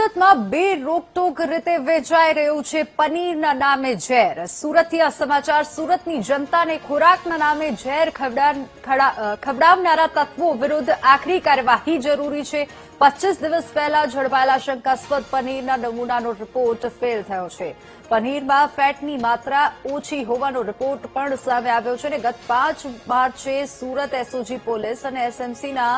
સુરતમાં બે રોકટોક રીતે વેચાઈ રહ્યું છે પનીરના નામે ઝેર। સુરતથી આ સમાચાર। સુરતની જનતાને ખોરાકના નામે ઝેર ખવડાવનારા તત્વો વિરુદ્ધ આકરી કાર્યવાહી જરૂરી છે। 25 દિવસ પહેલા ઝડપાયેલા શંકાસ્પદ પનીરના નમૂનાનો રિપોર્ટ ફેલ થયો છે। પનીરમાં ફેટની માત્રા ઓછી હોવાનો રિપોર્ટ પણ સામે આવ્યો છે અને ગત 5 માર્ચે સુરત એસઓજી પોલીસ અને એસએમસીના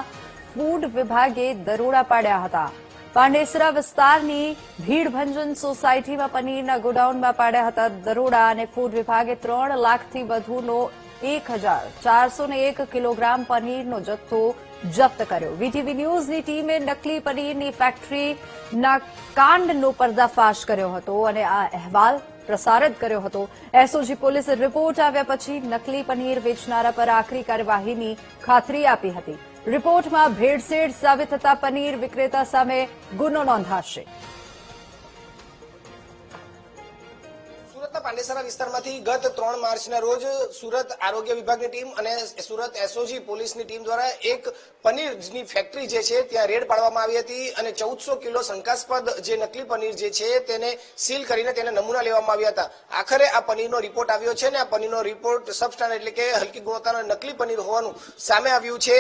ફૂડ વિભાગે દરોડા પાડ્યા હતા। પાંડેસરા વિસ્તારની ભીડભંજન સોસાયટીમાં પનીરના ગોડાઉનમાં પાડ્યા હતા દરોડા અને ફૂડ વિભાગે 3 લાખથી વધુનો 1401 કિલોગ્રામ પનીરનો જથ્થો જપ્ત કર્યો। વીટીવી ન્યૂઝની ટીમે નકલી પનીરની ફેક્ટરીના કાંડનો પર્દાફાશ કર્યો હતો અને આ અહેવાલ પ્રસારિત કર્યો હતો। એસઓજી પોલીસે રિપોર્ટ આવ્યા પછી નકલી પનીર વેચનારા પર આકરી કાર્યવાહીની ખાતરી આપી હતી। રિપોર્ટમાં ભેળસેળ સાબિત થતા પનીર વિક્રેતા સામે ગુનો નોંધાશે। સુરતના પાંડેસરા વિસ્તારમાંથી ગત 3 માર્ચના રોજ સુરત આરોગ્ય વિભાગની ટીમ અને સુરત એસઓજી પોલીસની ટીમ દ્વારા એક પનીરની ફેક્ટરી જે છે ત્યાં રેડ પાડવામાં આવી હતી અને 1400 કિલો શંકાસ્પદ જે નકલી પનીર જે છે તેને સીલ કરીને તેને નમૂના લેવામાં આવ્યા હતા। આખરે આ પનીરનો રિપોર્ટ આવ્યો છે અને આ પનીરનો રિપોર્ટ સબસ્ટાન્ડર્ડ એટલે કે હલકી ગુણવત્તાનું નકલી પનીર હોવાનું સામે આવ્યું છે।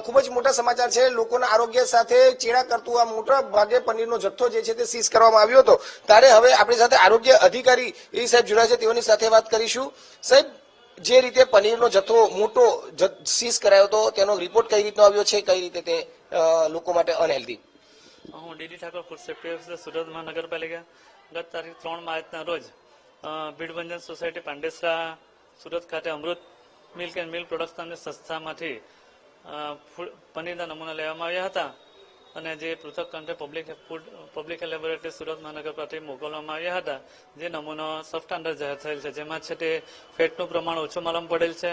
ખૂબ જ મોટા સમાચાર છે। લોકોના આરોગ્ય સાથે ચેડા કરતું આ મોટા ભાગે પનીરનો જથ્થો જે છે તે સીઝ કરવામાં આવ્યો હતો। ત્યારે હવે આપણી સાથે આરોગ્ય અધિકારી સાહેબ જોડાયા છે, તેઓની સાથે વાત કરીશું। સાહેબ, જે રીતે પનીરનો જથ્થો મોટો સીઝ કરાયો હતો તેનો રિપોર્ટ કઈ રીતનો આવ્યો છે, કઈ રીતે તે લોકો માટે અનહેલ્ધી? હું DD Thakor food safety officer Surat મહાનગરપાલિકા ગત તારીખ 3 માર્ચના રોજ ભીડભંજન સોસાયટી પાંડેસરા સુરત ખાતે અમૃત મિલ્ક એન્ડ મિલ્ક પ્રોડક્ટ્સ નામની સંસ્થામાંથી પનીરના નમૂના લેવામાં આવ્યા હતા અને જે પૃથક કંટ્રી પબ્લિક લેબોરેટરી સુરત મહાનગરપાલિકા મોકલવામાં આવ્યા હતા। જે નમૂનો સબસ્ટાન્ડર્ડ જાહેર થયેલ છે, જેમાં છે તે ફેટનું પ્રમાણ ઓછું માલુમ પડેલ છે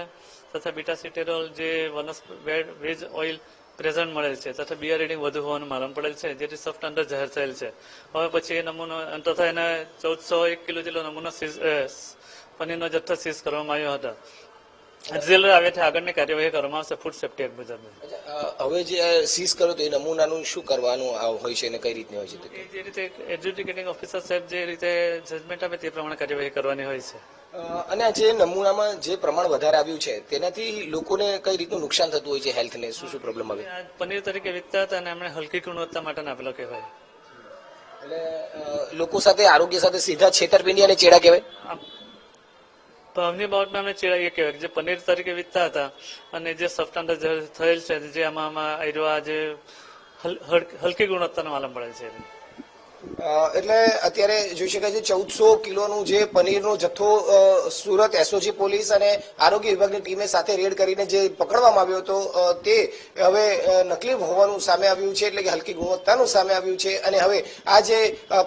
તથા બીટાસિટેરોલ જે વેજ ઓઇલ પ્રેઝન્ટ મળેલ છે તથા બીઆર રીડિંગ વધુ હોવાનું માલુમ પડેલ છે, જેથી સબસ્ટાન્ડર્ડ જાહેર થયેલ છે। હવે પછી એ નમૂનો તથા એને 1401 કિલો જેટલો નમૂનો પનીરનો જથ્થો સીઝ કરવામાં આવ્યો હતો। આગળની કાર્યવાહી કરવામાં આવશે ફૂડ સેફ્ટી એક્ટ મુજબ। હવે જે સીઝ કર્યો તો એ નમૂનાનું શું કરવાનું હોય છે અને કઈ રીતની હોય છે? જે રીતે એડ્યુકેટિંગ ઓફિસર સાહેબ જે રીતે જજમેન્ટ આપે તે પ્રમાણે કાર્યવાહી કરવાની હોય છે। અને આ જે નમૂનામાં જે પ્રમાણ વધારે આવ્યું છે તેનાથી લોકોને કઈ રીતનું નુકસાન થતું હોય છે, હેલ્થને શું શું પ્રોબ્લેમ આવે? પનીર તરીકે વિકતા હતા અને એમણે હલકી ગુણવત્તા માટે આપેલો કહેવાય। એટલે લોકો સાથે આરોગ્ય સાથે સીધા છેતરપિંડી અને ચેડા કહેવાય। ભાવની બાબતમાં અમને ચેડા એ કહેવાય જે પનીર તરીકે વિકતા હતા અને જે સબસ્ટાન્ડર્ડ થયેલ છે જે આમાં જે હલકી ગુણવત્તાનો માલુમ પડે છે। એટલે અત્યારે જોઈ શકાય છે 1400 કિલોનું જે પનીરનો જથ્થો સુરત એસઓજી પોલીસ અને આરોગ્ય વિભાગની ટીમે સાથે રેડ કરીને જે પકડવામાં આવ્યો હતો તે હવે નકલી હોવાનું સામે આવ્યું છે, એટલે કે હલકી ગુણવત્તાનું સામે આવ્યું છે અને હવે આ જે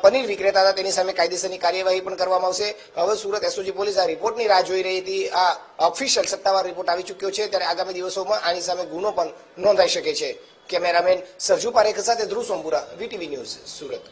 પનીર વિક્રેતા હતા તેની સામે કાયદેસરની કાર્યવાહી પણ કરવામાં આવશે। હવે સુરત એસઓજી પોલીસ આ રિપોર્ટની રાહ જોઈ રહી હતી। આ ઓફિશિયલ સત્તાવાર રિપોર્ટ આવી ચૂક્યો છે, ત્યારે આગામી દિવસોમાં આની સામે ગુનો પણ નોંધાઈ શકે છે। કેમેરામેન સરજુ પારેખ સાથે ધ્રુવ સોમપુરા, વીટીવી ન્યૂઝ, સુરત।